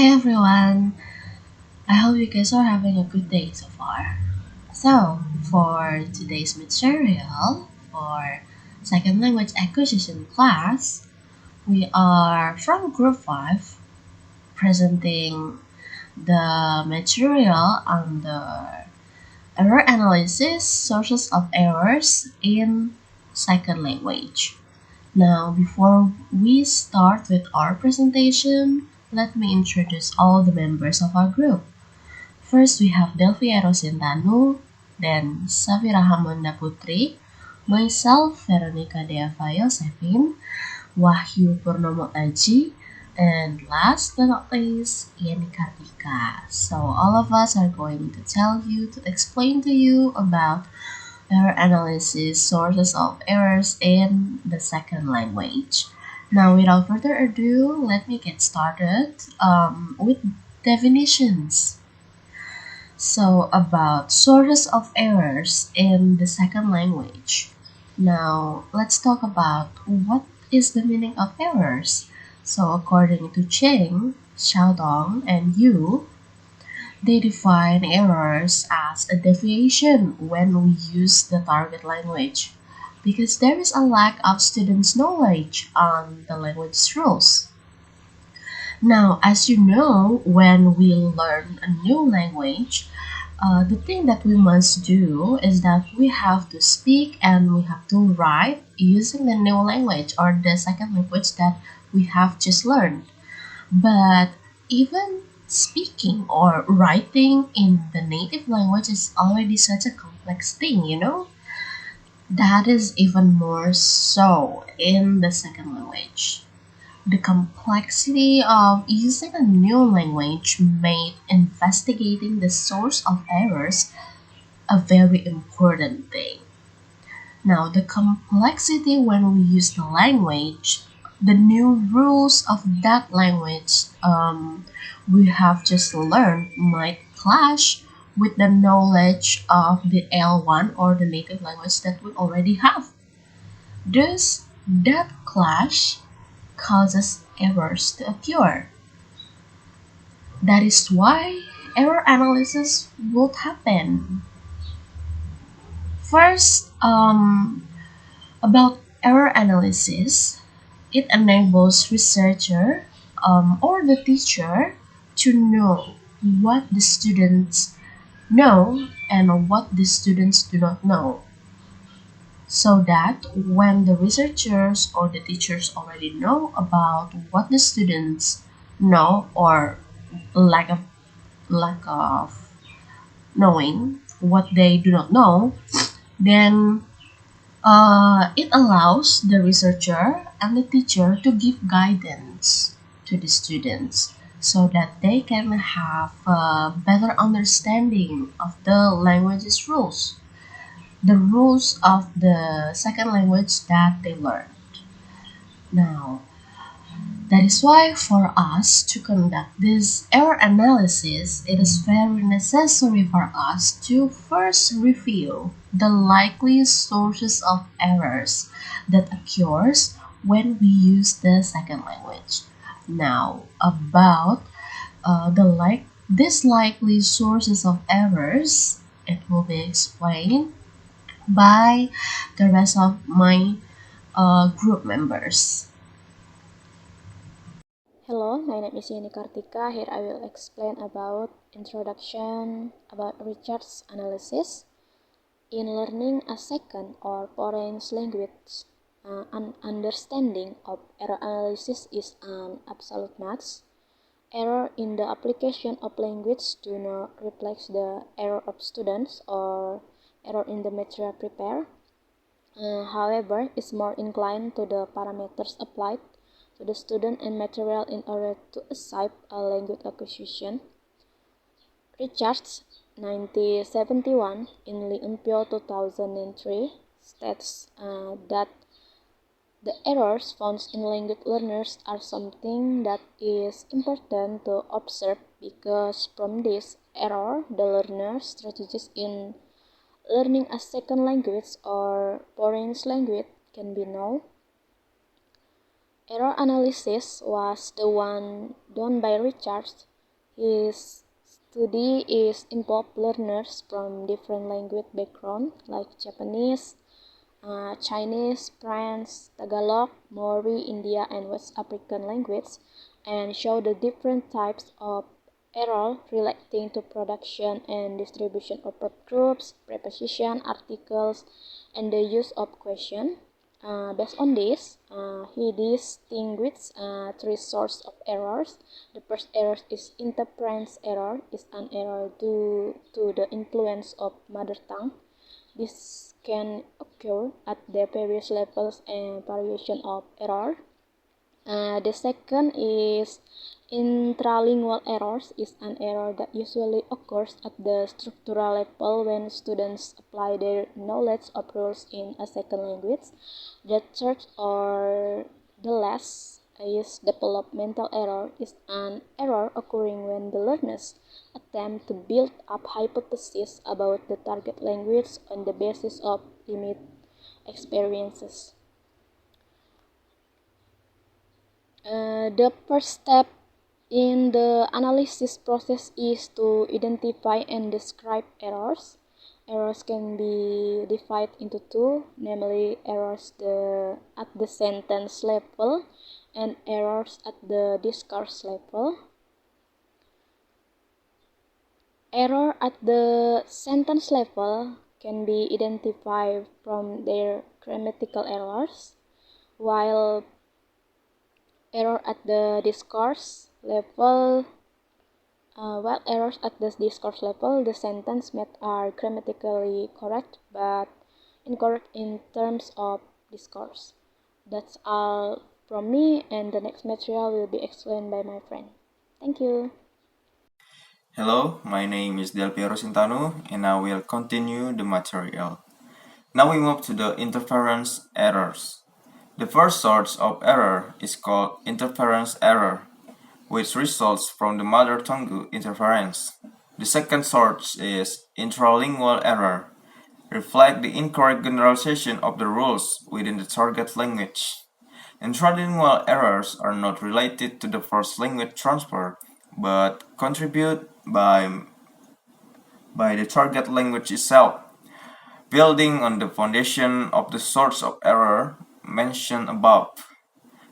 Hi everyone! I hope you guys are having a good day so far. So, for today's material for second language acquisition class, we are from group 5 presenting the material under error analysis, sources of errors in second language. Now, before we start with our presentation, let me introduce all the members of our group. First, we have Delfiero Sintanu, then Savira Hamanda Puteri, myself, Veronica Deava Yosefine, Wahyu Purnomo Adjie, and last but not least, Yeni Kartika. So all of us are going to explain to you about error analysis, sources of errors in the second language. Now, without further ado, let me get started with definitions. So, about sources of errors in the second language. Now, let's talk about what is the meaning of errors. So, according to Cheng, Xiaodong, and Yu, they define errors as a deviation when we use the target language because there is a lack of students' knowledge on the language rules. Now, as you know, when we learn a new language, the thing that we must do is that we have to speak and we have to write using the new language or the second language that we have just learned. But even speaking or writing in the native language is already such a complex thing, you know? That is even more so in the second language. The complexity of using a new language made investigating the source of errors a very important thing. Now, the complexity when we use the language, the new rules of that language we have just learned might clash with the knowledge of the L1 or the native language that we already have. Thus, that clash causes errors to occur. That is why error analysis would happen. First, about error analysis, it enables researcher or the teacher to know what the students know and what the students do not know. So that when the researchers or the teachers already know about what the students know or lack of lack of knowing what they do not know, then it allows the researcher and the teacher to give guidance to the students so that they can have a better understanding of the language's rules, the rules of the second language that they learned. Now, that is why for us to conduct this error analysis, it is very necessary for us to first review the likely sources of errors that occurs when we use the second language. Now, about these likely sources of errors, it will be explained by the rest of my group members. Hello, my name is Yeni Kartika. Here I will explain about introduction about research analysis. In learning a second or foreign language, an understanding of error analysis is an absolute must. Error in the application of language do not reflect the error of students or error in the material prepared. However, is more inclined to the parameters applied to the student and material in order to achieve a language acquisition. Richards, 1971, in Limpio 2003, states that the errors found in language learners are something that is important to observe because from this error, the learner's strategies in learning a second language or foreign language can be known. Error analysis was the one done by Richards His study is involved learners from different language backgrounds like Japanese, Chinese, French, Tagalog, Maori, India, and West African language, and show the different types of error relating to production and distribution of verb groups, preposition, articles, and the use of question. Based on this, he distinguished three sources of errors. The first error is interference error, is an error due to the influence of mother tongue. This can occur at the various levels and variation of error. The second is intralingual errors, is an error that usually occurs at the structural level when students apply their knowledge of rules in a second language. The third or the last is developmental error, is an error occurring when the learners attempt to build up hypotheses about the target language on the basis of limited experiences. The first step in the analysis process is to identify and describe errors. Errors can be divided into two, namely errors at the sentence level and errors at the discourse level. Error at the sentence level can be identified from their grammatical errors, while error at the discourse level, the sentence made are grammatically correct but incorrect in terms of discourse. That's all from me, and the next material will be explained by my friend. Thank you. Hello, my name is Delfiero Sintanu and I will continue the material. Now we move to the interference errors. The first source of error is called interference error, which results from the mother tongue interference. The second source is intralingual error, reflect the incorrect generalization of the rules within the target language. Intralingual errors are not related to the first language transfer, but contribute by the target language itself, building on the foundation of the source of error mentioned above.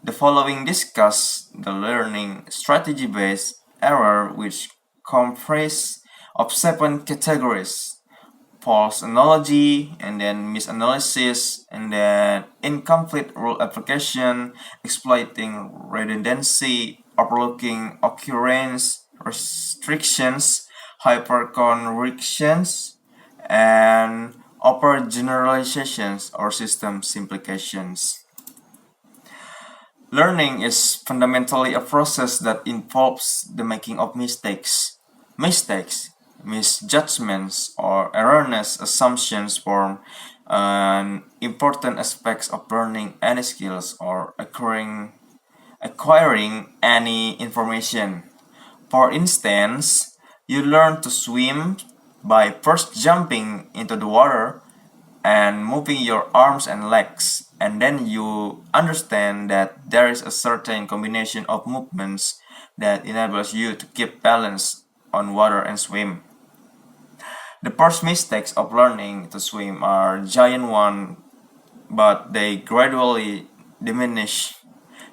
The following discuss the learning strategy-based error, which comprises of 7 categories: false analogy, and then misanalysis, and then incomplete rule application, exploiting redundancy, overlooking occurrence, restrictions, hyperconjunctions, and overgeneralizations or system simplifications. Learning is fundamentally a process that involves the making of mistakes. Mistakes, misjudgments, or erroneous assumptions form an important aspects of learning any skills or acquiring any information. For instance, you learn to swim by first jumping into the water and moving your arms and legs, and then you understand that there is a certain combination of movements that enables you to keep balance on water and swim. The first mistakes of learning to swim are giant ones, but they gradually diminish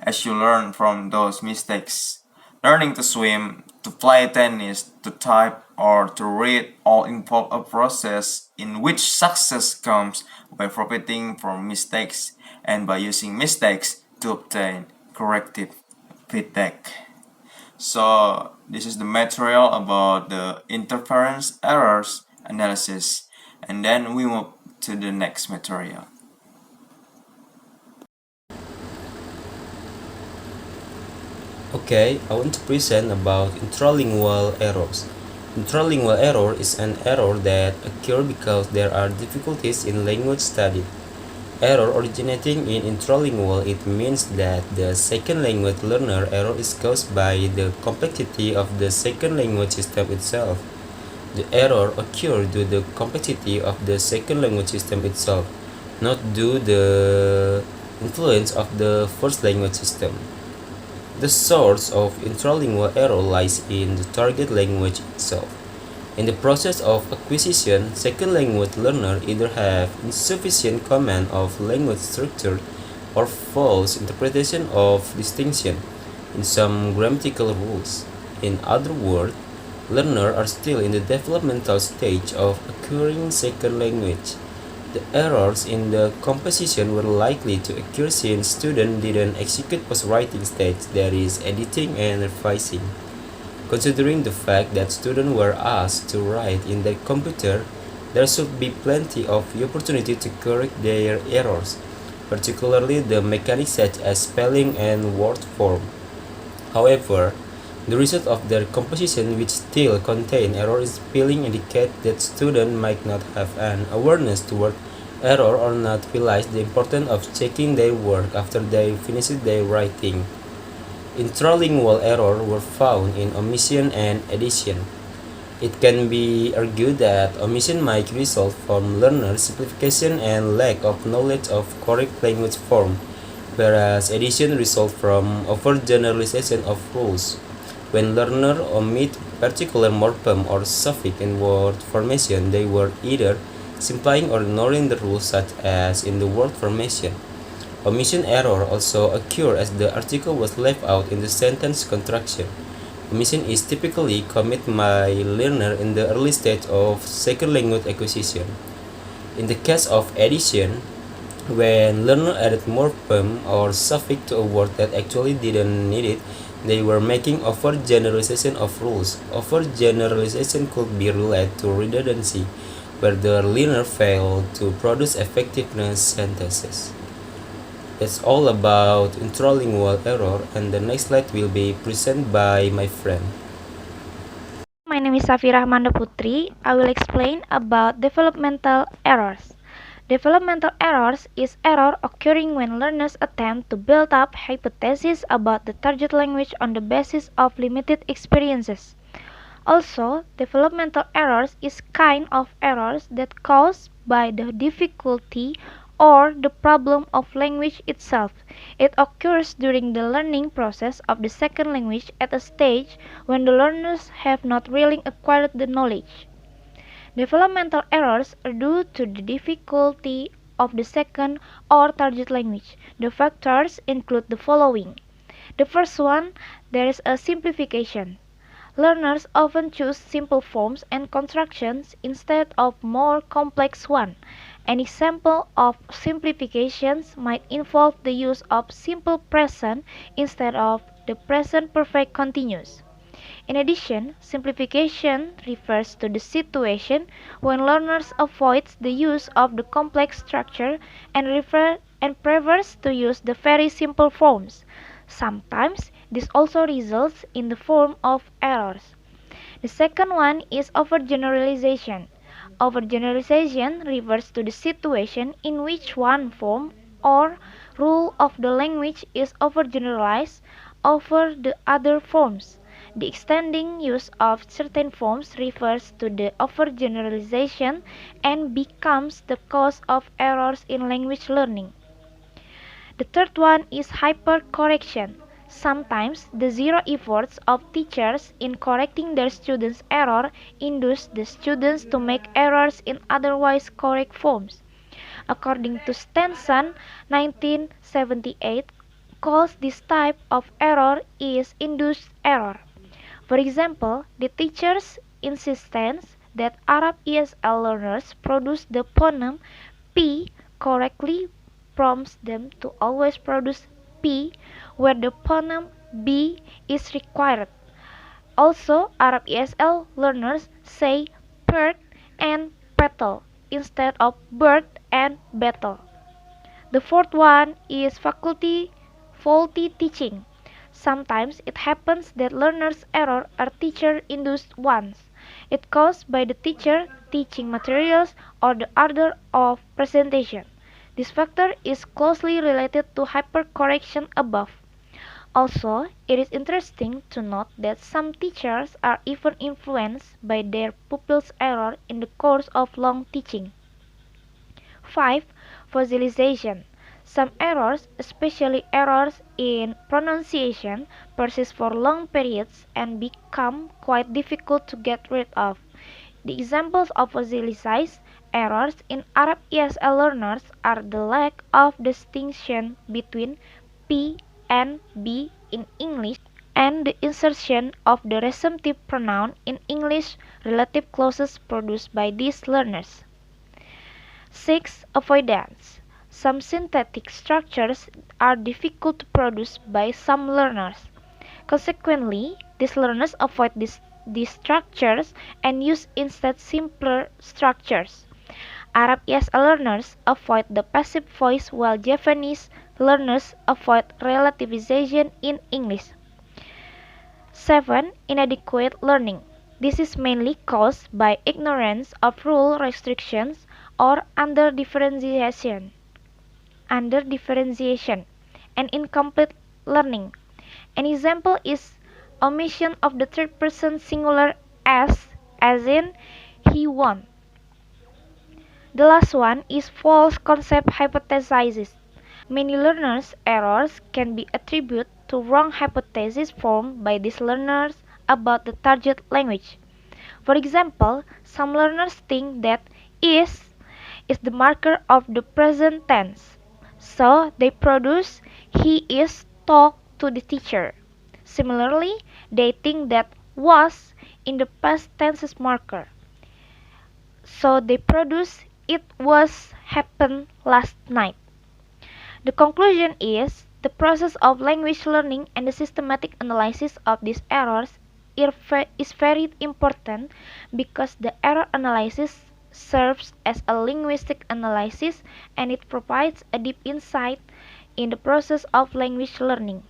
as you learn from those mistakes. Learning to swim, to play tennis, to type, or to read all involve a process in which success comes by profiting from mistakes and by using mistakes to obtain corrective feedback. So this is the material about the interference errors analysis, and then we move to the next material. Okay, I want to present about intralingual errors. Intralingual error is an error that occurs because there are difficulties in language study. Error originating in intralingual, it means that the second language learner error is caused by the complexity of the second language system itself. The error occurs due to the complexity of the second language system itself, not due to the influence of the first language system. The source of intralingual error lies in the target language itself. In the process of acquisition, second language learners either have insufficient command of language structure or false interpretation of distinction in some grammatical rules. In other words, learners are still in the developmental stage of acquiring second language. The errors in the composition were likely to occur since students didn't execute post-writing stage, that is, editing and revising. Considering the fact that students were asked to write in their computer, there should be plenty of opportunity to correct their errors, particularly the mechanics such as spelling and word form. However, the result of their composition, which still contain errors, spelling indicate that students might not have an awareness toward error or not realize the importance of checking their work after they finish their writing. Intralingual errors were found in omission and addition. It can be argued that omission might result from learner simplification and lack of knowledge of correct language form, whereas addition results from overgeneralization of rules. When learners omit particular morphem or suffix in word formation, they were either simplifying or ignoring the rules, such as in the word formation. Omission error also occur as the article was left out in the sentence construction. Omission is typically committed by learner in the early stage of second language acquisition. In the case of addition, when learner added morphem or suffix to a word that actually didn't need it, they were making overgeneralization of rules. Overgeneralization could be related to redundancy, where the learner failed to produce effectiveness sentences. That's all about intralingual error, and the next slide will be presented by my friend. My name is Savira Puteri. I will explain about developmental errors. Developmental errors is error occurring when learners attempt to build up hypotheses about the target language on the basis of limited experiences. Also, developmental errors is kind of errors that caused by the difficulty or the problem of language itself. It occurs during the learning process of the second language at a stage when the learners have not really acquired the knowledge. Developmental errors are due to the difficulty of the second or target language. The factors include the following. The first one, there is a simplification. Learners often choose simple forms and constructions instead of more complex ones. An example of simplifications might involve the use of simple present instead of the present perfect continuous. In addition, simplification refers to the situation when learners avoid the use of the complex structure and prefers to use the very simple forms. Sometimes this also results in the form of errors. The second one is overgeneralization. Overgeneralization refers to the situation in which one form or rule of the language is overgeneralized over the other forms. The extending use of certain forms refers to the overgeneralization and becomes the cause of errors in language learning. The third one is hypercorrection. Sometimes the zero efforts of teachers in correcting their students' error induce the students to make errors in otherwise correct forms. According to Stenson, 1978, calls this type of error is induced error. For example, the teacher's insistence that Arab ESL learners produce the phoneme P correctly prompts them to always produce P where the phoneme B is required. Also, Arab ESL learners say bird and petal instead of bird and battle. The fourth one is faulty teaching. Sometimes it happens that learners' error are teacher-induced ones. It caused by the teacher teaching materials or the order of presentation. This factor is closely related to hypercorrection above. Also, it is interesting to note that some teachers are even influenced by their pupils' error in the course of long teaching. 5. Fossilization. Some errors, especially errors in pronunciation, persist for long periods and become quite difficult to get rid of. The examples of fossilized errors in Arab ESL learners are the lack of distinction between P and B in English and the insertion of the resumptive pronoun in English relative clauses produced by these learners. 6. Avoidance. Some synthetic structures are difficult to produce by some learners. Consequently, these learners avoid these structures and use instead simpler structures. Arab ESL learners avoid the passive voice while Javanese learners avoid relativization in English. 7. Inadequate learning. This is mainly caused by ignorance of rule restrictions or under differentiation, and incomplete learning. An example is omission of the third person singular as in he won. The last one is false concept hypothesis. Many learners' errors can be attributed to wrong hypotheses formed by these learners about the target language. For example, some learners think that is the marker of the present tense, so they produce he is talked to the teacher. Similarly, they think that was in the past tense marker, so they produce it was happened last night. The conclusion is the process of language learning and the systematic analysis of these errors is very important because the error analysis serves as a linguistic analysis and it provides a deep insight in the process of language learning.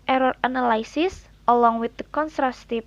Error analysis, along with the constructive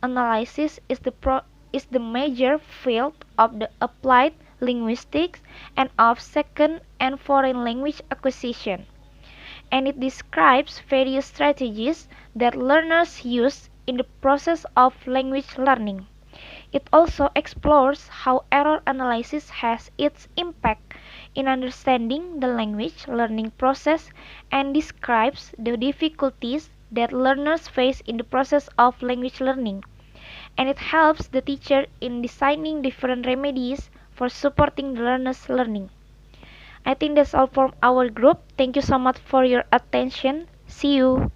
analysis, is the major field of the applied linguistics and of second and foreign language acquisition, and it describes various strategies that learners use in the process of language learning. It also explores how error analysis has its impact in understanding the language learning process and describes the difficulties that learners face in the process of language learning. And it helps the teacher in designing different remedies for supporting the learners' learning. I think that's all from our group. Thank you so much for your attention. See you.